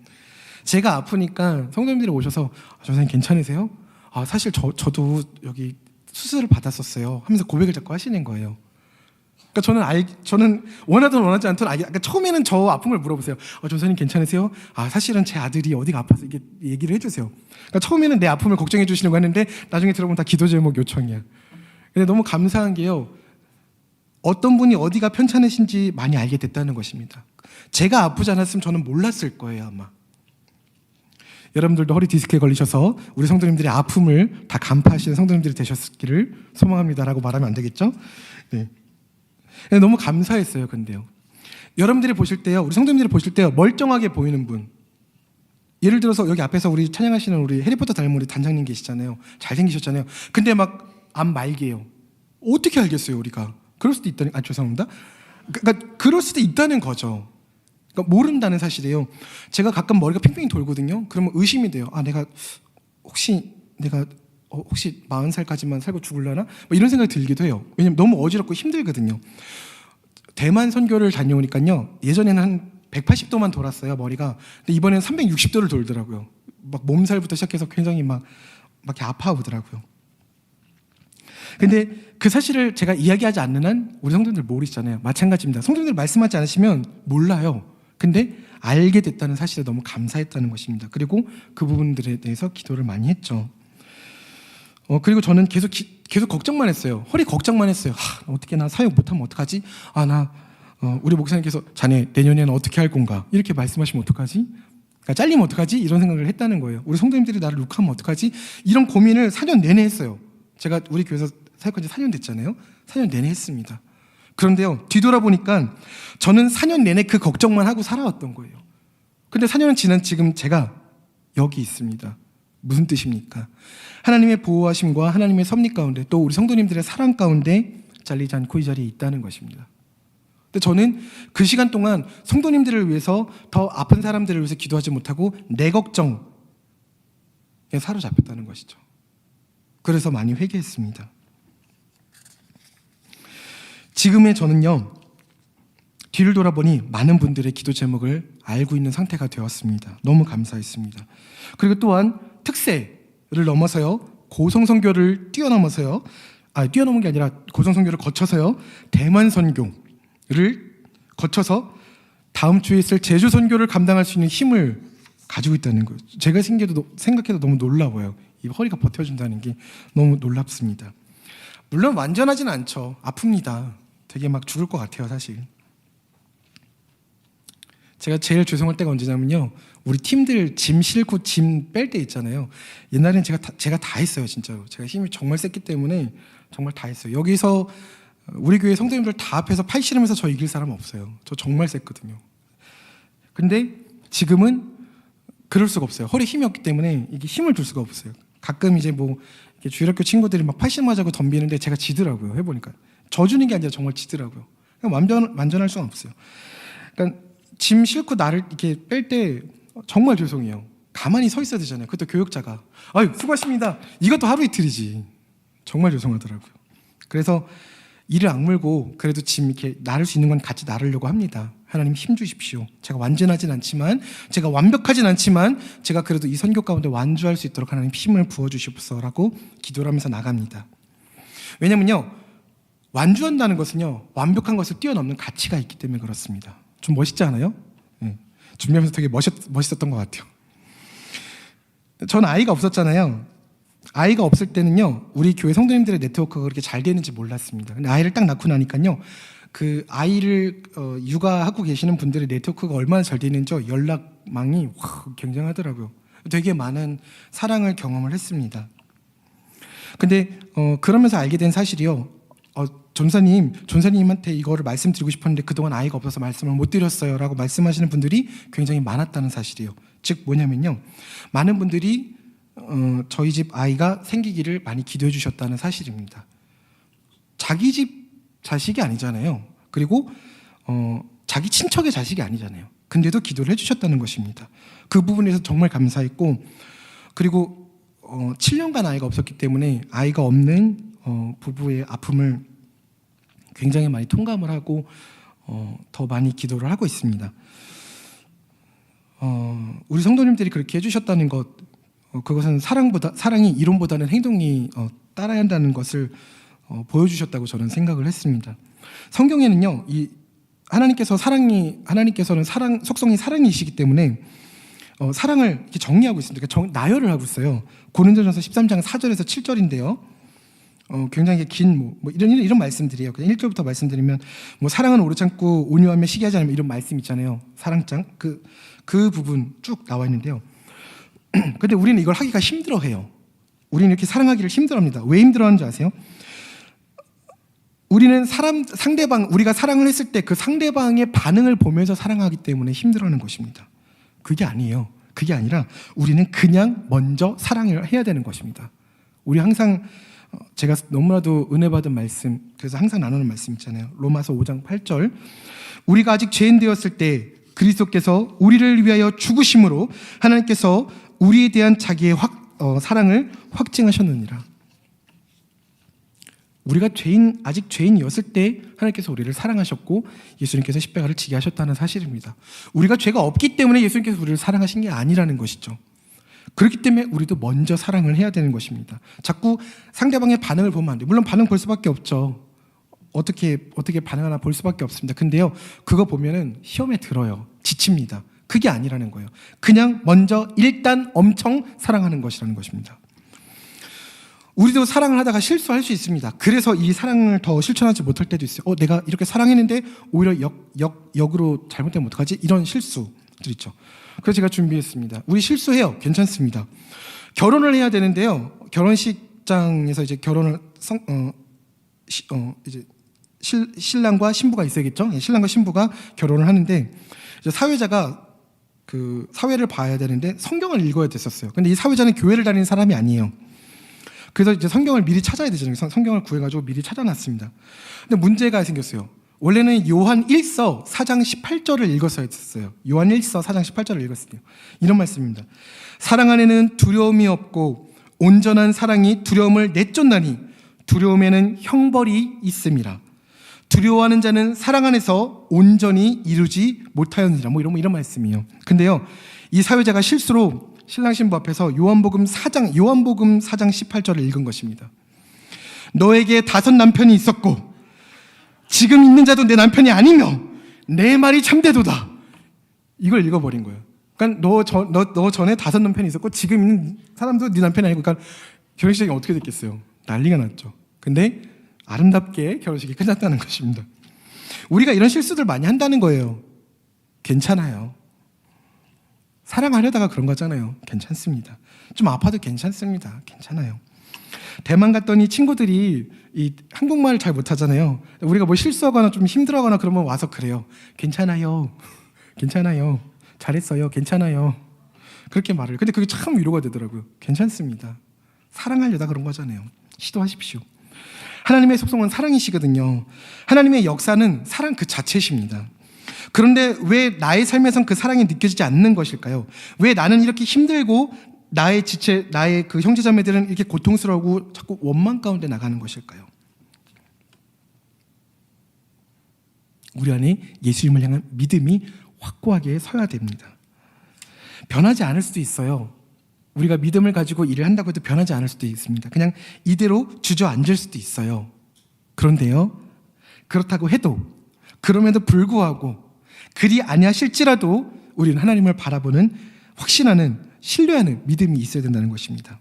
제가 아프니까 성도님들이 오셔서 선생님 괜찮으세요? 사실 저도 여기 수술을 받았었어요 하면서 고백을 자꾸 하시는 거예요. 그러니까 저는 원하든 원하지 않든 그러니까 처음에는 저 아픈 걸 물어보세요. 전사님 괜찮으세요? 사실은 제 아들이 어디가 아파서 이게 얘기를 해주세요. 그러니까 처음에는 내 아픔을 걱정해 주시려고 했는데 나중에 들어보면 다 기도 제목 요청이야. 근데 너무 감사한 게요. 어떤 분이 어디가 편찮으신지 많이 알게 됐다는 것입니다. 제가 아프지 않았으면 저는 몰랐을 거예요 아마. 여러분들도 허리 디스크에 걸리셔서 우리 성도님들의 아픔을 다 간파하시는 성도님들이 되셨기를 소망합니다라고 말하면 안 되겠죠? 네. 너무 감사했어요. 근데요. 여러분들이 보실 때요. 우리 성도님들이 보실 때요. 멀쩡하게 보이는 분. 예를 들어서 여기 앞에서 우리 찬양하시는 우리 해리포터 닮은 우리 단장님 계시잖아요. 잘생기셨잖아요. 근데 막 앞 말개요. 어떻게 알겠어요 우리가? 그럴 수도 있다는 죄송합니다. 그러니까 그럴 수도 있다는 거죠. 그러니까 모른다는 사실이에요. 제가 가끔 머리가 핑핑 돌거든요. 그러면 의심이 돼요. 내가 혹시 40살까지만 살고 죽을라나? 이런 생각이 들기도 해요. 왜냐면 너무 어지럽고 힘들거든요. 대만 선교를 다녀오니까요. 예전에는 한 180도만 돌았어요, 머리가. 근데 이번에는 360도를 돌더라고요. 막 몸살부터 시작해서 굉장히 막 이렇게 아파오더라고요. 근데 그 사실을 제가 이야기하지 않는 한 우리 성도님들 모르시잖아요. 마찬가지입니다. 성도님들 말씀하지 않으시면 몰라요. 근데 알게 됐다는 사실에 너무 감사했다는 것입니다. 그리고 그 부분들에 대해서 기도를 많이 했죠. 그리고 저는 계속 걱정만 했어요. 허리 걱정만 했어요. 어떻게 나 사역 못하면 어떡하지? 우리 목사님께서 자네 내년에는 어떻게 할 건가? 이렇게 말씀하시면 어떡하지? 그러니까 잘리면 어떡하지? 이런 생각을 했다는 거예요. 우리 성도님들이 나를 욕하면 어떡하지? 이런 고민을 4년 내내 했어요. 제가 우리 교회에서 사역한 지 4년 됐잖아요. 4년 내내 했습니다. 그런데요, 뒤돌아보니까 저는 4년 내내 그 걱정만 하고 살아왔던 거예요. 근데 4년은 지난 지금 제가 여기 있습니다. 무슨 뜻입니까? 하나님의 보호하심과 하나님의 섭리 가운데 또 우리 성도님들의 사랑 가운데 잘리지 않고 이 자리에 있다는 것입니다. 근데 저는 그 시간 동안 성도님들을 위해서 더 아픈 사람들을 위해서 기도하지 못하고 내 걱정에 사로잡혔다는 것이죠. 그래서 많이 회개했습니다. 지금의 저는요, 뒤를 돌아보니 많은 분들의 기도 제목을 알고 있는 상태가 되었습니다. 너무 감사했습니다. 그리고 또한 특세를 넘어서요, 고성선교를 뛰어넘어서요, 뛰어넘은 게 아니라 고성선교를 거쳐서요, 대만 선교를 거쳐서 다음 주에 있을 제주 선교를 감당할 수 있는 힘을 가지고 있다는 거예요. 제가 생각해도 너무 놀라워요. 이 허리가 버텨준다는 게 너무 놀랍습니다. 물론 완전하진 않죠. 아픕니다. 되게 막 죽을 것 같아요, 사실. 제가 제일 죄송할 때가 언제냐면요, 우리 팀들 짐 싣고 짐 뺄 때 있잖아요. 옛날에는 제가 다 했어요, 진짜로. 제가 힘이 정말 셌기 때문에 정말 다 했어요. 여기서 우리 교회 성도님들 다 앞에서 팔 씨름해서 저 이길 사람 없어요. 저 정말 셌거든요. 근데 지금은 그럴 수가 없어요. 허리에 힘이 없기 때문에 이게 힘을 줄 수가 없어요. 가끔 이제 뭐 주일학교 친구들이 막 팔씨름하자고 덤비는데 제가 지더라고요. 해보니까 져주는 게 아니라 정말 지더라고요. 완전할 수는 없어요. 그러니까 짐 싣고 나를 이렇게 뺄 때 정말 죄송해요. 가만히 서 있어야 되잖아요. 그것도 교육자가 아유 수고하십니다. 이것도 하루 이틀이지. 정말 죄송하더라고요. 그래서 이를 악물고 그래도 짐 이렇게 나를 수 있는 건 같이 나르려고 합니다. 하나님 힘 주십시오. 제가 완전하진 않지만, 제가 완벽하진 않지만 제가 그래도 이 선교 가운데 완주할 수 있도록 하나님 힘을 부어주십시오라고 기도를 하면서 나갑니다. 왜냐면요, 완주한다는 것은요, 완벽한 것을 뛰어넘는 가치가 있기 때문에 그렇습니다. 좀 멋있지 않아요? 네. 준비하면서 되게 멋있었던 것 같아요. 저는 아이가 없었잖아요. 아이가 없을 때는요, 우리 교회 성도님들의 네트워크가 그렇게 잘 되는지 몰랐습니다. 근데 아이를 딱 낳고 나니까요, 그 아이를 육아하고 계시는 분들의 네트워크가 얼마나 잘 되는지 연락망이 굉장하더라고요. 되게 많은 사랑을 경험을 했습니다. 근데 그러면서 알게 된 사실이요, 전사님한테 이거를 말씀드리고 싶었는데 그동안 아이가 없어서 말씀을 못 드렸어요 라고 말씀하시는 분들이 굉장히 많았다는 사실이에요. 즉 뭐냐면요, 많은 분들이 저희 집 아이가 생기기를 많이 기도해 주셨다는 사실입니다. 자기 집 자식이 아니잖아요. 그리고 자기 친척의 자식이 아니잖아요. 근데도 기도를 해주셨다는 것입니다. 그 부분에서 정말 감사했고, 그리고 7년간 아이가 없었기 때문에 아이가 없는 부부의 아픔을 굉장히 많이 통감을 하고 더 많이 기도를 하고 있습니다. 우리 성도님들이 그렇게 해주셨다는 것, 그것은 사랑이 이론보다는 행동이 따라야 한다는 것을 보여주셨다고 저는 생각을 했습니다. 성경에는요, 하나님께서는 속성이 사랑이시기 때문에 사랑을 이렇게 정리하고 있습니다. 그러니까 나열을 하고 있어요. 고린도전서 13장 4절에서 7절인데요. 굉장히 긴 이런 말씀들이에요. 그냥 1절부터 말씀드리면 사랑은 오래 참고 온유하며 시기하지 않으면 이런 말씀 있잖아요. 사랑장 그 부분 쭉 나와 있는데요. 근데 우리는 이걸 하기가 힘들어해요. 우리는 이렇게 사랑하기를 힘들어합니다. 왜 힘들어하는지 아세요? 우리는 우리가 사랑을 했을 때 그 상대방의 반응을 보면서 사랑하기 때문에 힘들어하는 것입니다. 그게 아니에요. 그게 아니라 우리는 그냥 먼저 사랑을 해야 되는 것입니다. 우리 항상 제가 너무나도 은혜 받은 말씀, 그래서 항상 나누는 말씀 있잖아요. 로마서 5장 8절. 우리가 아직 죄인 되었을 때 그리스도께서 우리를 위하여 죽으심으로 하나님께서 우리에 대한 자기의 사랑을 확증하셨느니라. 우리가 아직 죄인이었을 때 하나님께서 우리를 사랑하셨고 예수님께서 십자가를 지게 하셨다는 사실입니다. 우리가 죄가 없기 때문에 예수님께서 우리를 사랑하신 게 아니라는 것이죠. 그렇기 때문에 우리도 먼저 사랑을 해야 되는 것입니다. 자꾸 상대방의 반응을 보면 안 돼요. 물론 반응 볼 수밖에 없죠. 어떻게 반응하나 볼 수밖에 없습니다. 근데요, 그거 보면은 시험에 들어요. 지칩니다. 그게 아니라는 거예요. 그냥 먼저 일단 엄청 사랑하는 것이라는 것입니다. 우리도 사랑을 하다가 실수할 수 있습니다. 그래서 이 사랑을 더 실천하지 못할 때도 있어요. 내가 이렇게 사랑했는데 오히려 역으로 잘못되면 어떡하지? 이런 실수들 있죠. 그래서 제가 준비했습니다. 우리 실수해요. 괜찮습니다. 결혼을 해야 되는데요. 결혼식장에서 이제 결혼을 이제 신랑과 신부가 있어야겠죠. 신랑과 신부가 결혼을 하는데 이제 사회자가 그 사회를 봐야 되는데 성경을 읽어야 됐었어요. 근데 이 사회자는 교회를 다니는 사람이 아니에요. 그래서 이제 성경을 미리 찾아야 되잖아요. 성경을 구해가지고 미리 찾아놨습니다. 근데 문제가 생겼어요. 원래는 요한 1서 4장 18절을 읽었어야 했어요. 요한 1서 4장 18절을 읽었어요. 이런 말씀입니다. 사랑 안에는 두려움이 없고 온전한 사랑이 두려움을 내쫓나니 두려움에는 형벌이 있음이라. 두려워하는 자는 사랑 안에서 온전히 이루지 못하였느니라. 이런 말씀이에요. 근데요, 이 사회자가 실수로 신랑 신부 앞에서 요한복음 4장 18절을 읽은 것입니다. 너에게 5 남편이 있었고 지금 있는 자도 내 남편이 아니며 내 말이 참되도다. 이걸 읽어버린 거예요. 그러니까 너 전에 5 남편이 있었고 지금 있는 사람도 네 남편이 아니고, 그러니까 결혼식이 어떻게 됐겠어요? 난리가 났죠. 근데 아름답게 결혼식이 끝났다는 것입니다. 우리가 이런 실수들 많이 한다는 거예요. 괜찮아요. 사랑하려다가 그런 거잖아요. 괜찮습니다. 좀 아파도 괜찮습니다. 괜찮아요. 대만 갔더니 친구들이 이 한국말을 잘 못하잖아요. 우리가 뭐 실수하거나 좀 힘들어하거나 그러면 와서 그래요. 괜찮아요. 괜찮아요. 잘했어요. 괜찮아요. 그렇게 말을. 근데 그게 참 위로가 되더라고요. 괜찮습니다. 사랑하려다 그런 거잖아요. 시도하십시오. 하나님의 속성은 사랑이시거든요. 하나님의 역사는 사랑 그 자체십니다. 그런데 왜 나의 삶에선 그 사랑이 느껴지지 않는 것일까요? 왜 나는 이렇게 힘들고 나의 지체, 나의 그 형제자매들은 이렇게 고통스러우고 자꾸 원망 가운데 나가는 것일까요? 우리 안에 예수님을 향한 믿음이 확고하게 서야 됩니다. 변하지 않을 수도 있어요. 우리가 믿음을 가지고 일을 한다고 해도 변하지 않을 수도 있습니다. 그냥 이대로 주저앉을 수도 있어요. 그런데요, 그렇다고 해도, 그럼에도 불구하고 그리 아니하실지라도 우리는 하나님을 바라보는 확신하는, 신뢰하는 믿음이 있어야 된다는 것입니다.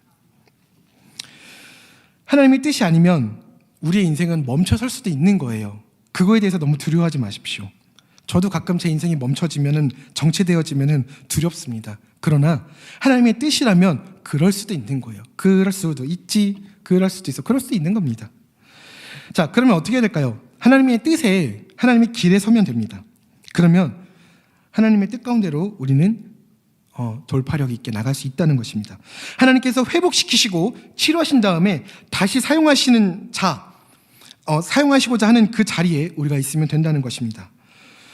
하나님의 뜻이 아니면 우리의 인생은 멈춰설 수도 있는 거예요. 그거에 대해서 너무 두려워하지 마십시오. 저도 가끔 제 인생이 멈춰지면은, 정체되어지면은 두렵습니다. 그러나 하나님의 뜻이라면 그럴 수도 있는 거예요. 그럴 수도 있지, 그럴 수도 있어. 그럴 수도 있는 겁니다. 자, 그러면 어떻게 해야 될까요? 하나님의 뜻에, 하나님의 길에 서면 됩니다. 그러면 하나님의 뜻 가운데로 우리는 돌파력 있게 나갈 수 있다는 것입니다. 하나님께서 회복시키시고 치료하신 다음에 다시 사용하시는 사용하시고자 하는 그 자리에 우리가 있으면 된다는 것입니다.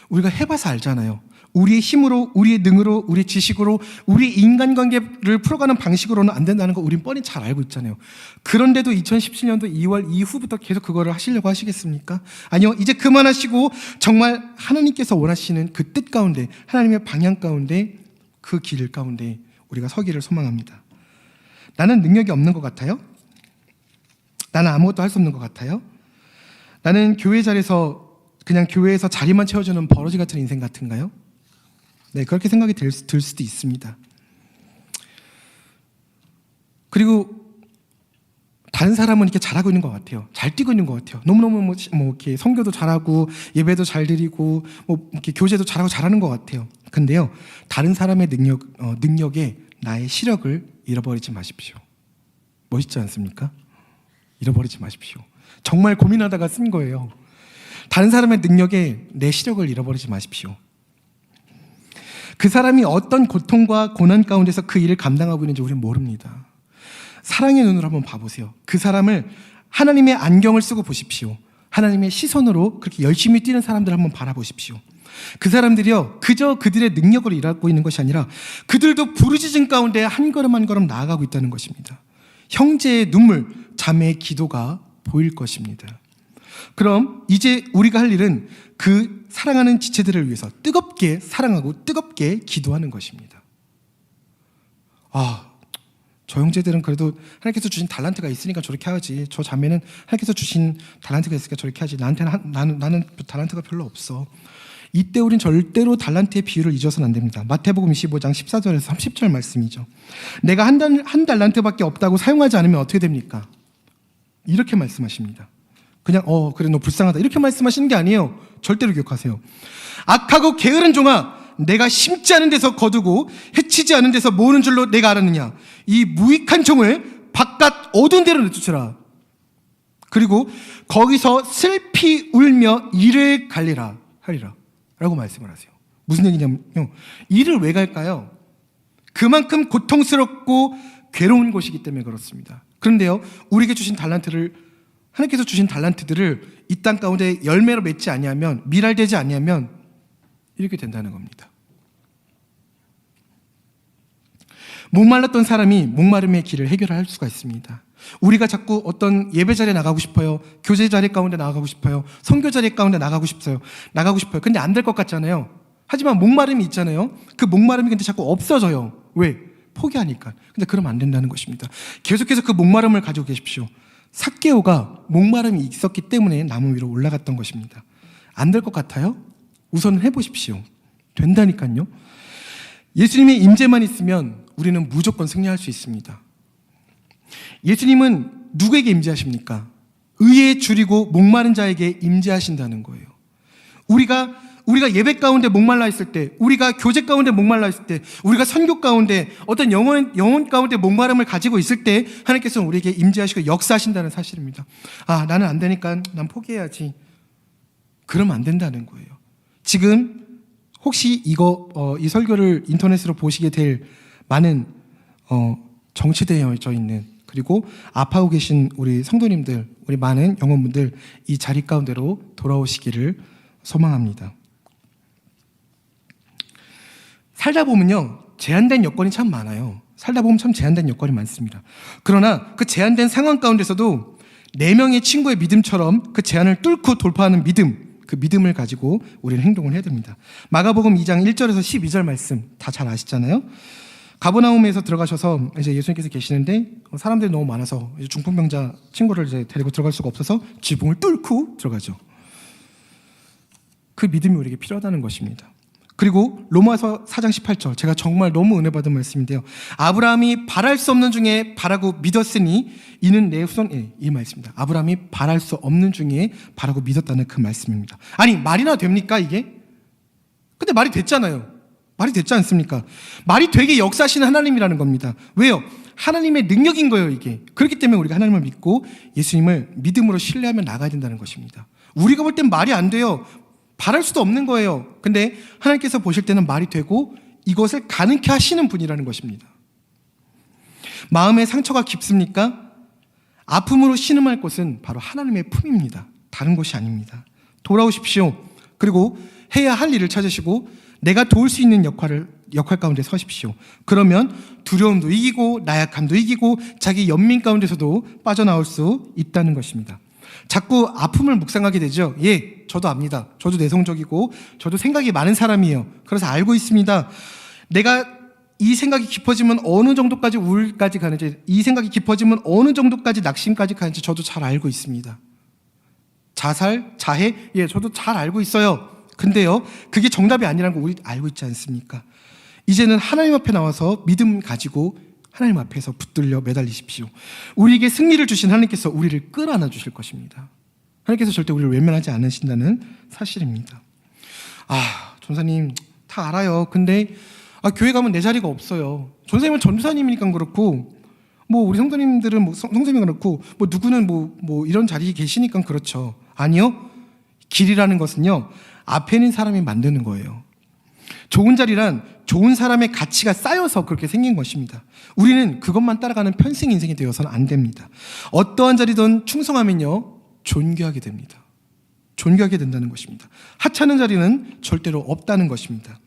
우리가 해봐서 알잖아요. 우리의 힘으로, 우리의 능으로, 우리의 지식으로, 우리의 인간관계를 풀어가는 방식으로는 안 된다는 거 우린 뻔히 잘 알고 있잖아요. 그런데도 2017년도 2월 이후부터 계속 그거를 하시려고 하시겠습니까? 아니요. 이제 그만하시고 정말 하나님께서 원하시는 그 뜻 가운데, 하나님의 방향 가운데, 그 길 가운데 우리가 서기를 소망합니다. 나는 능력이 없는 것 같아요? 나는 아무것도 할 수 없는 것 같아요? 나는 교회 자리에서 그냥 교회에서 자리만 채워주는 버러지 같은 인생 같은가요? 네, 그렇게 생각이 들 수도 있습니다. 그리고 다른 사람은 이렇게 잘하고 있는 것 같아요. 잘 뛰고 있는 것 같아요. 너무너무 이렇게 선교도 잘하고 예배도 잘 드리고 이렇게 교제도 잘하고 잘하는 것 같아요. 근데요, 다른 사람의 능력에 나의 시력을 잃어버리지 마십시오. 멋있지 않습니까? 잃어버리지 마십시오. 정말 고민하다가 쓴 거예요. 다른 사람의 능력에 내 시력을 잃어버리지 마십시오. 그 사람이 어떤 고통과 고난 가운데서 그 일을 감당하고 있는지 우리는 모릅니다. 사랑의 눈으로 한번 봐보세요. 그 사람을 하나님의 안경을 쓰고 보십시오. 하나님의 시선으로 그렇게 열심히 뛰는 사람들을 한번 바라보십시오. 그 사람들이요, 그저 그들의 능력을 일하고 있는 것이 아니라 그들도 부르짖음 가운데 한 걸음 한 걸음 나아가고 있다는 것입니다. 형제의 눈물, 자매의 기도가 보일 것입니다. 그럼 이제 우리가 할 일은 그 사랑하는 지체들을 위해서 뜨겁게 사랑하고 뜨겁게 기도하는 것입니다. 저 형제들은 그래도 하나님께서 주신 달란트가 있으니까 저렇게 하지. 저 자매는 하나님께서 주신 달란트가 있으니까 저렇게 하지. 나는 달란트가 별로 없어. 이때 우린 절대로 달란트의 비유를 잊어서는 안 됩니다. 마태복음 25장 14절에서 30절 말씀이죠. 내가 한 달란트밖에 없다고 사용하지 않으면 어떻게 됩니까? 이렇게 말씀하십니다. 그냥 그래 너 불쌍하다 이렇게 말씀하시는 게 아니에요. 절대로 기억하세요. 악하고 게으른 종아, 내가 심지 않은 데서 거두고 해치지 않은 데서 모으는 줄로 내가 알았느냐. 이 무익한 종을 바깥 어두운 데로 내쫓으라. 그리고 거기서 슬피 울며 이를 갈리라 하리라 라고 말씀을 하세요. 무슨 얘기냐면요, 이를 왜 갈까요? 그만큼 고통스럽고 괴로운 곳이기 때문에 그렇습니다. 그런데요, 우리에게 주신 하나님께서 주신 달란트들을 이 땅 가운데 열매로 맺지 아니하면, 밀알되지 아니하면 이렇게 된다는 겁니다. 목말랐던 사람이 목마름의 길을 해결할 수가 있습니다. 우리가 자꾸 어떤 예배 자리에 나가고 싶어요. 교제 자리 가운데 나가고 싶어요. 선교 자리 가운데 나가고 싶어요. 근데 안 될 것 같잖아요. 하지만 목마름이 있잖아요. 그 목마름이 근데 자꾸 없어져요. 왜? 포기하니까. 근데 그러면 안 된다는 것입니다. 계속해서 그 목마름을 가지고 계십시오. 삭개오가 목마름이 있었기 때문에 나무 위로 올라갔던 것입니다. 안 될 것 같아요? 우선 해보십시오. 된다니까요. 예수님의 임재만 있으면 우리는 무조건 승리할 수 있습니다. 예수님은 누구에게 임재하십니까? 의에 줄이고 목마른 자에게 임재하신다는 거예요. 우리가 예배 가운데 목말라 있을 때, 우리가 교제 가운데 목말라 있을 때, 우리가 선교 가운데 어떤 영혼 가운데 목마름을 가지고 있을 때 하나님께서는 우리에게 임재하시고 역사하신다는 사실입니다. 아, 나는 안 되니까 난 포기해야지. 그러면 안 된다는 거예요. 지금 혹시 이 설교를 인터넷으로 보시게 될 많은 정치되어져 있는, 그리고 아파하고 계신 우리 성도님들, 우리 많은 영혼분들 이 자리 가운데로 돌아오시기를 소망합니다. 살다 보면요, 제한된 여건이 참 많아요. 살다 보면 참 제한된 여건이 많습니다. 그러나 그 제한된 상황 가운데서도 4명의 친구의 믿음처럼 그 제한을 뚫고 돌파하는 믿음, 그 믿음을 가지고 우리는 행동을 해야 됩니다. 마가복음 2장 1절에서 12절 말씀 다 잘 아시잖아요. 가버나움에서 들어가셔서 이제 예수님께서 계시는데 사람들이 너무 많아서 이제 중풍병자 친구를 이제 데리고 들어갈 수가 없어서 지붕을 뚫고 들어가죠. 그 믿음이 우리에게 필요하다는 것입니다. 그리고 로마서 4장 18절, 제가 정말 너무 은혜 받은 말씀인데요. 아브라함이 바랄 수 없는 중에 바라고 믿었으니 이는 내 후손, 이 말씀입니다. 아브라함이 바랄 수 없는 중에 바라고 믿었다는 그 말씀입니다. 아니, 말이나 됩니까 이게? 근데 말이 됐잖아요. 말이 됐지 않습니까? 말이 되게 역사하시는 하나님이라는 겁니다. 왜요? 하나님의 능력인 거예요, 이게. 그렇기 때문에 우리가 하나님을 믿고 예수님을 믿음으로 신뢰하며 나가야 된다는 것입니다. 우리가 볼 땐 말이 안 돼요. 바랄 수도 없는 거예요. 근데 하나님께서 보실 때는 말이 되고 이것을 가능케 하시는 분이라는 것입니다. 마음의 상처가 깊습니까? 아픔으로 신음할 곳은 바로 하나님의 품입니다. 다른 곳이 아닙니다. 돌아오십시오. 그리고 해야 할 일을 찾으시고 내가 도울 수 있는 역할 가운데 서십시오. 그러면 두려움도 이기고 나약함도 이기고 자기 연민 가운데서도 빠져나올 수 있다는 것입니다. 자꾸 아픔을 묵상하게 되죠. 예, 저도 압니다. 저도 내성적이고 저도 생각이 많은 사람이에요. 그래서 알고 있습니다. 내가 이 생각이 깊어지면 어느 정도까지 우울까지 가는지, 이 생각이 깊어지면 어느 정도까지 낙심까지 가는지 저도 잘 알고 있습니다. 자살, 자해, 예, 저도 잘 알고 있어요. 근데요, 그게 정답이 아니라는 거 우리 알고 있지 않습니까? 이제는 하나님 앞에 나와서 믿음 가지고 하나님 앞에서 붙들려 매달리십시오. 우리에게 승리를 주신 하나님께서 우리를 끌어안아 주실 것입니다. 하나님께서 절대 우리를 외면하지 않으신다는 사실입니다. 아, 전사님 다 알아요. 근데 교회 가면 내 자리가 없어요. 전사님은 전도사님이니까 그렇고, 뭐 우리 성도님들은 뭐 성도님이 그렇고, 뭐 누구는 뭐 이런 자리에 계시니까 그렇죠. 아니요. 길이라는 것은요, 앞에 있는 사람이 만드는 거예요. 좋은 자리란 좋은 사람의 가치가 쌓여서 그렇게 생긴 것입니다. 우리는 그것만 따라가는 편승 인생이 되어서는 안 됩니다. 어떠한 자리든 충성하면요, 존귀하게 됩니다. 존귀하게 된다는 것입니다. 하찮은 자리는 절대로 없다는 것입니다.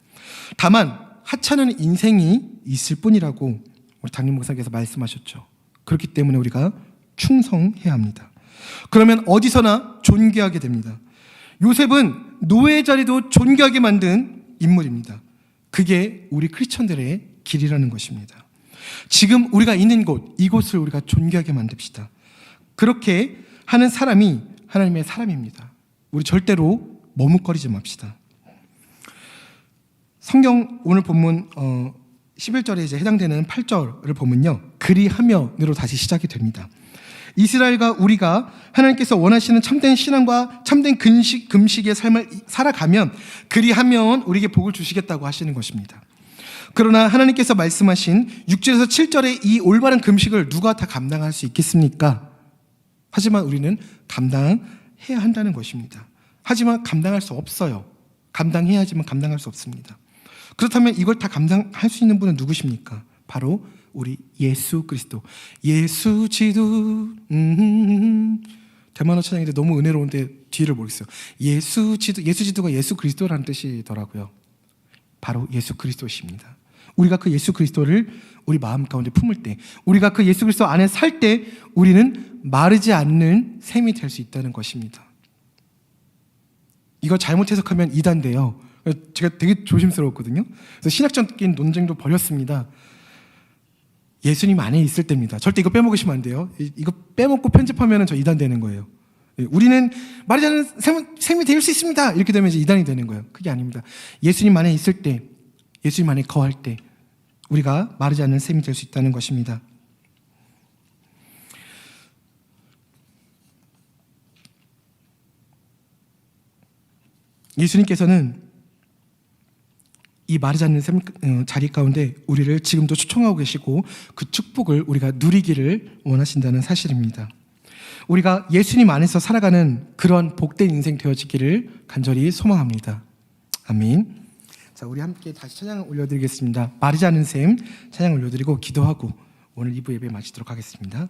다만 하찮은 인생이 있을 뿐이라고 우리 담임 목사님께서 말씀하셨죠. 그렇기 때문에 우리가 충성해야 합니다. 그러면 어디서나 존귀하게 됩니다. 요셉은 노예의 자리도 존귀하게 만든 인물입니다. 그게 우리 크리스천들의 길이라는 것입니다. 지금 우리가 있는 곳, 이곳을 우리가 존귀하게 만듭시다. 그렇게 하는 사람이 하나님의 사람입니다. 우리 절대로 머뭇거리지 맙시다. 성경 오늘 본문 11절에 이제 해당되는 8절을 보면요, 그리하며으로 다시 시작이 됩니다. 이스라엘과 우리가 하나님께서 원하시는 참된 신앙과 참된 금식의 삶을 살아가면 그리하면 우리에게 복을 주시겠다고 하시는 것입니다. 그러나 하나님께서 말씀하신 6절에서 7절의 이 올바른 금식을 누가 다 감당할 수 있겠습니까? 하지만 우리는 감당해야 한다는 것입니다. 하지만 감당할 수 없어요. 감당해야 하지만 감당할 수 없습니다. 그렇다면 이걸 다 감당할 수 있는 분은 누구십니까? 바로 우리 예수 그리스도. 예수 지도. 대만어 찬양인데 너무 은혜로운데 뒤를 모르겠어요. 예수 지도가 예수 그리스도라는 뜻이더라고요. 바로 예수 그리스도십니다. 우리가 그 예수 그리스도를 우리 마음 가운데 품을 때, 우리가 그 예수 그리스도 안에 살 때 우리는 마르지 않는 샘이 될 수 있다는 것입니다. 이거 잘못 해석하면 이단데요. 제가 되게 조심스러웠거든요. 그래서 신학적인 논쟁도 벌였습니다. 예수님 안에 있을 때입니다. 절대 이거 빼먹으시면 안 돼요. 이거 빼먹고 편집하면 저 이단 되는 거예요. 우리는 말하지 않는 셈이 될 수 있습니다. 이렇게 되면 이제 이단이 되는 거예요. 그게 아닙니다. 예수님 안에 있을 때, 예수님 안에 거할 때 우리가 마르지 않는 샘이 될 수 있다는 것입니다. 예수님께서는 이 마르지 않는 샘 자리 가운데 우리를 지금도 초청하고 계시고 그 축복을 우리가 누리기를 원하신다는 사실입니다. 우리가 예수님 안에서 살아가는 그런 복된 인생 되어지기를 간절히 소망합니다. 아멘. 자, 우리 함께 다시 찬양을 올려드리겠습니다. 마르지 않는 샘 찬양 올려드리고 기도하고 오늘 2부 예배 마치도록 하겠습니다.